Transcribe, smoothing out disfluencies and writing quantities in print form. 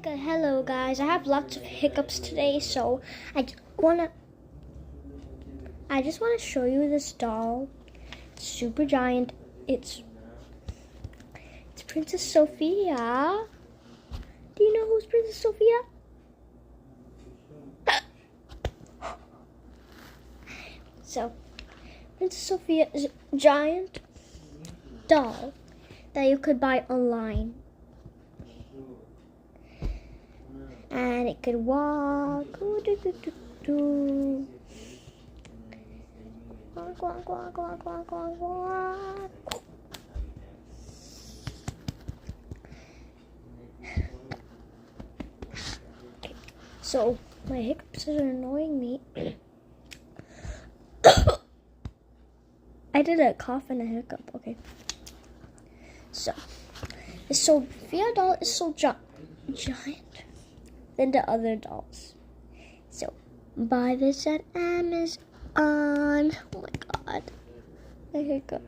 Hello guys, I have lots of hiccups today, so I just wanna show you this doll. It's super giant. It's Princess Sophia. Do you know who's Princess Sophia? So, Princess Sophia is a giant doll that you could buy online. And it could walk. Walk, walk, walk, walk, walk, walk, walk. Okay. So my hiccups are annoying me. I did a cough and a hiccup. Okay. So the Sophia doll is so giant than the other dolls. So buy this at Amazon. Oh my god, my hiccups.